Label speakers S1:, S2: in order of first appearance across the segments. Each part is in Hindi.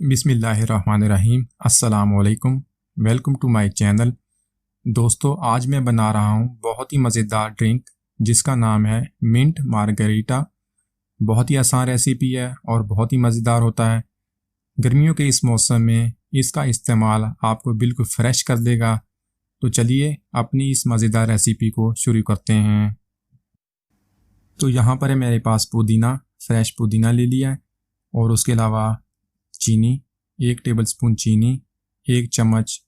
S1: बिस्मिल्लाहिर्रहमानिर्रहीम। अस्सलामुअलैकुम। Welcome to my channel. दोस्तों, आज मैं बना रहा हूँ बहुत ही मज़ेदार ड्रिंक जिसका नाम है मिंट मार्गरीटा। बहुत ही आसान रेसिपी है और बहुत ही मज़ेदार होता है। गर्मियों के इस मौसम में इसका इस्तेमाल आपको बिल्कुल फ्रेश कर देगा। तो चलिए अपनी इस मज़ेदार रेसिपी को शुरू करते हैं। तो यहाँ पर है मेरे पास पुदीना, फ्रेश पुदीना ले लिया है और उसके अलावा चीनी, 1 टेबलस्पून चीनी, 1 चम्मच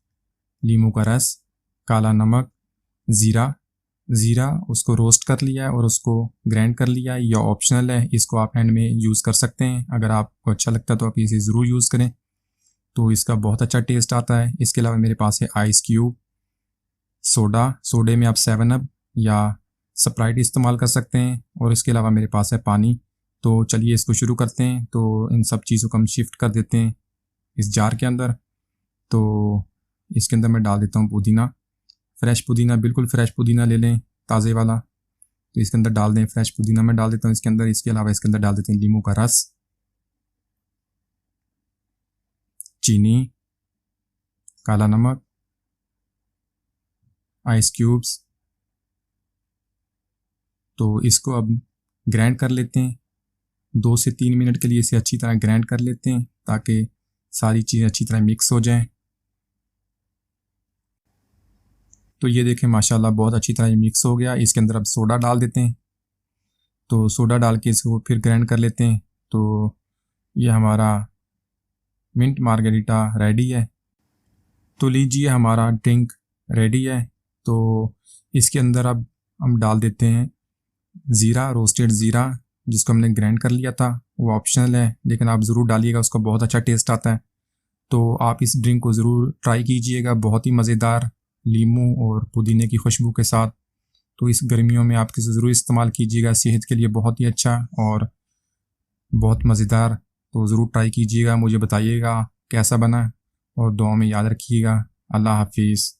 S1: नींबू का रस, काला नमक, ज़ीरा उसको रोस्ट कर लिया है और उसको ग्राइंड कर लिया है। यह ऑप्शनल है, इसको आप एंड में यूज़ कर सकते हैं। अगर आपको अच्छा लगता है तो आप इसे ज़रूर यूज़ करें, तो इसका बहुत अच्छा टेस्ट आता है। इसके अलावा मेरे पास है आइस क्यूब, सोडे में आप 7 अप या स्प्राइट इस्तेमाल कर सकते हैं, और इसके अलावा मेरे पास है पानी। तो चलिए इसको शुरू करते हैं। तो इन सब चीज़ों को हम शिफ्ट कर देते हैं इस जार के अंदर। तो इसके अंदर मैं डाल देता हूँ पुदीना, फ्रेश पुदीना, बिल्कुल फ्रेश पुदीना ले लें, ताज़े वाला। तो इसके अंदर डाल दें फ्रेश पुदीना, मैं डाल देता हूँ इसके अंदर। इसके अलावा इसके अंदर डाल देते हैं नींबू का रस, चीनी, काला नमक, आइस क्यूब्स। तो इसको अब ग्राइंड कर लेते हैं। 2 से 3 मिनट के लिए इसे अच्छी तरह ग्राइंड कर लेते हैं ताकि सारी चीज़ें अच्छी तरह मिक्स हो जाएं। तो ये देखें, माशाल्लाह बहुत अच्छी तरह ये मिक्स हो गया। इसके अंदर अब सोडा डाल देते हैं। तो सोडा डाल के इसको फिर ग्राइंड कर लेते हैं। तो ये हमारा मिंट मार्गरीटा रेडी है। तो लीजिए, हमारा ड्रिंक रेडी है। तो इसके अंदर अब हम डाल देते हैं ज़ीरा, रोस्टेड ज़ीरा, जिसको हमने ग्राइंड कर लिया था। वो ऑप्शनल है, लेकिन आप ज़रूर डालिएगा, उसका बहुत अच्छा टेस्ट आता है। तो आप इस ड्रिंक को ज़रूर ट्राई कीजिएगा, बहुत ही मज़ेदार, लीमू और पुदीने की खुशबू के साथ। तो इस गर्मियों में आप इसे ज़रूर इस्तेमाल कीजिएगा, सेहत के लिए बहुत ही अच्छा और बहुत मज़ेदार। तो ज़रूर ट्राई कीजिएगा, मुझे बताइएगा कैसा बना, और दुआ में याद रखिएगा। अल्लाह हाफिज़।